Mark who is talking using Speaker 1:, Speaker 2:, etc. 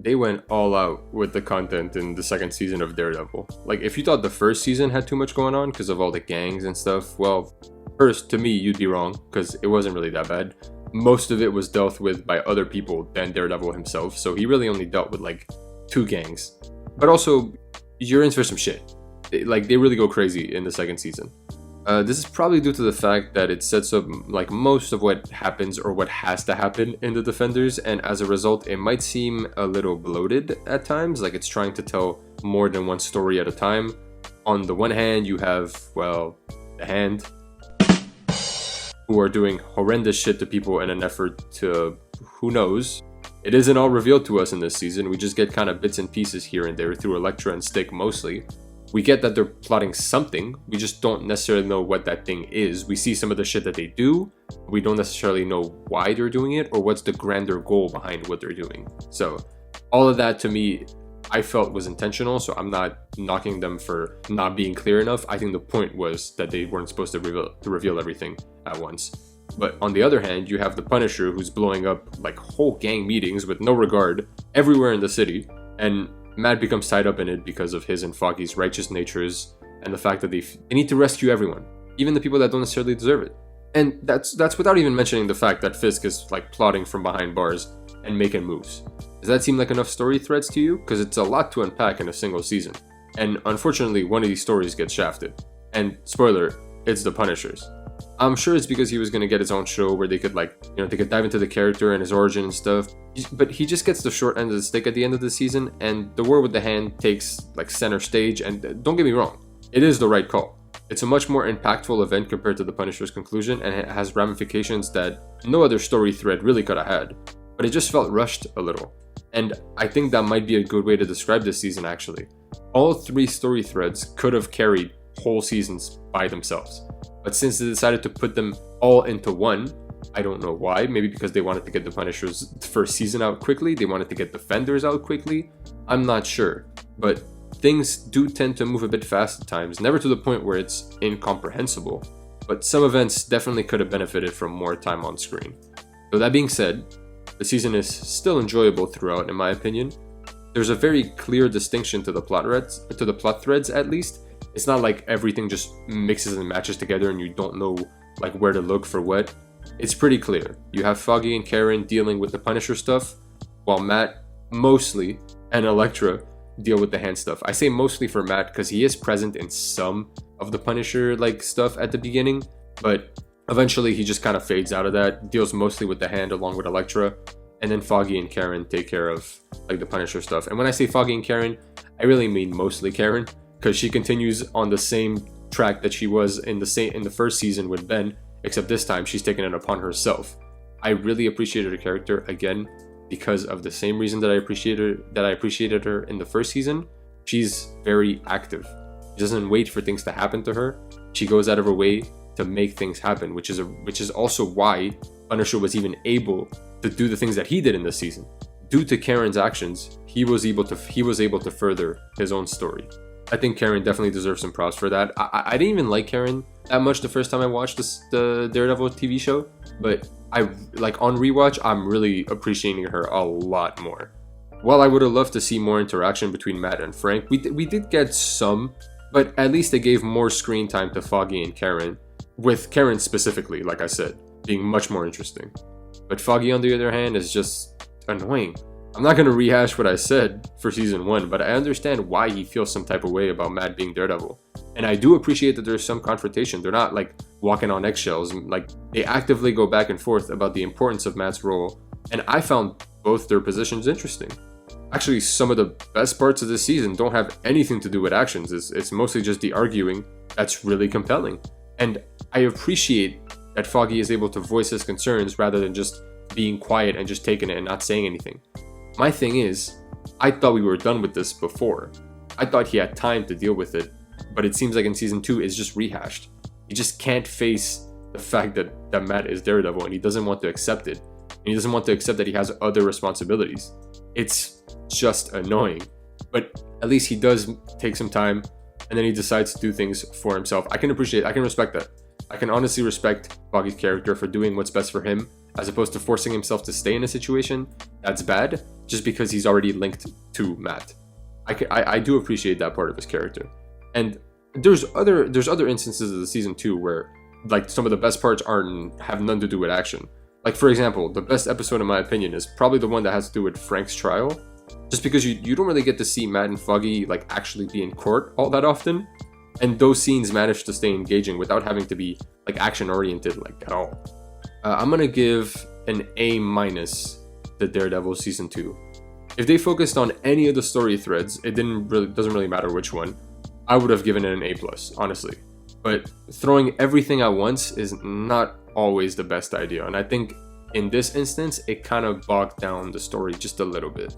Speaker 1: they went all out with the content in the second season of Daredevil. Like, if you thought the first season had too much going on because of all the gangs and stuff, well, first, to me, you'd be wrong, because it wasn't really that bad. Most of it was dealt with by other people than Daredevil himself, so he really only dealt with, like, 2 gangs. But also, you're in for some shit. They really go crazy in the second season. This is probably due to the fact that it sets up like most of what happens or what has to happen in the Defenders, and as a result it might seem a little bloated at times, like it's trying to tell more than one story at a time. On the one hand, you have, well, the Hand, who are doing horrendous shit to people in an effort to, who knows. It isn't all revealed to us in this season, we just get kind of bits and pieces here and there through Elektra and Stick mostly. We get that they're plotting something, we just don't necessarily know what that thing is. We see some of the shit that they do, we don't necessarily know why they're doing it or what's the grander goal behind what they're doing. So all of that, to me, I felt was intentional, so I'm not knocking them for not being clear enough. I think the point was that they weren't supposed to reveal everything at once. But on the other hand, you have the Punisher, who's blowing up like whole gang meetings with no regard everywhere in the city, and Matt becomes tied up in it because of his and Foggy's righteous natures and the fact that they need to rescue everyone, even the people that don't necessarily deserve it. And that's without even mentioning the fact that Fisk is like plotting from behind bars and making moves. Does that seem like enough story threads to you? Because it's a lot to unpack in a single season. And unfortunately, one of these stories gets shafted. And spoiler, it's the Punisher's. I'm sure it's because he was going to get his own show where they could they could dive into the character and his origin and stuff. But he just gets the short end of the stick at the end of the season, and the war with the Hand takes like center stage, and don't get me wrong, it is the right call. It's a much more impactful event compared to the Punisher's conclusion, and it has ramifications that no other story thread really could have had. But it just felt rushed a little. And I think that might be a good way to describe this season actually. All 3 story threads could have carried whole seasons by themselves. But since they decided to put them all into one, I don't know why, maybe because they wanted to get the Punisher's first season out quickly, they wanted to get Defenders out quickly, I'm not sure. But things do tend to move a bit fast at times, never to the point where it's incomprehensible, but some events definitely could have benefited from more time on screen. So that being said, the season is still enjoyable throughout in my opinion. There's a very clear distinction to the plot threads at least. It's not like everything just mixes and matches together and you don't know like where to look for what. It's pretty clear. You have Foggy and Karen dealing with the Punisher stuff, while Matt mostly and Elektra deal with the Hand stuff. I say mostly for Matt because he is present in some of the Punisher like stuff at the beginning, but eventually he just kind of fades out of that, deals mostly with the Hand along with Elektra, and then Foggy and Karen take care of like the Punisher stuff. And when I say Foggy and Karen, I really mean mostly Karen, because she continues on the same track that she was in the first season with Ben, except this time she's taken it upon herself. I really appreciated her character again because of the same reason that I appreciated her in the first season. She's very active. She doesn't wait for things to happen to her. She goes out of her way to make things happen, which is also why Punisher was even able to do the things that he did in this season. Due to Karen's actions, he was able to further his own story. I think Karen definitely deserves some props for that. I didn't even like Karen that much the first time I watched the Daredevil TV show, but on rewatch, I'm really appreciating her a lot more. While I would have loved to see more interaction between Matt and Frank, we did get some, but at least they gave more screen time to Foggy and Karen, with Karen specifically, like I said, being much more interesting. But Foggy, on the other hand, is just annoying. I'm not going to rehash what I said for season 1, but I understand why he feels some type of way about Matt being Daredevil. And I do appreciate that there's some confrontation. They're not like walking on eggshells. Like, they actively go back and forth about the importance of Matt's role. And I found both their positions interesting. Actually, some of the best parts of this season don't have anything to do with actions. It's mostly just the arguing that's really compelling. And I appreciate that Foggy is able to voice his concerns rather than just being quiet and just taking it and not saying anything. My thing is, I thought we were done with this before. I thought he had time to deal with it, but it seems like in season 2 it's just rehashed. He just can't face the fact that Matt is Daredevil, and he doesn't want to accept it. And he doesn't want to accept that he has other responsibilities. It's just annoying. But at least he does take some time, and then he decides to do things for himself. I can respect that. I can honestly respect Foggy's character for doing what's best for him as opposed to forcing himself to stay in a situation that's bad just because he's already linked to Matt. I do appreciate that part of his character. And there's other instances of the season too where like some of the best parts have none to do with action. Like for example, the best episode in my opinion is probably the one that has to do with Frank's trial, just because you don't really get to see Matt and Foggy like actually be in court all that often, and those scenes manage to stay engaging without having to be like action oriented like at all. I'm gonna give an A- to Daredevil season 2. If they focused on any of the story threads, it doesn't really matter which one, I would have given it an A+, honestly. But throwing everything at once is not always the best idea, and I think in this instance it kind of bogged down the story just a little bit.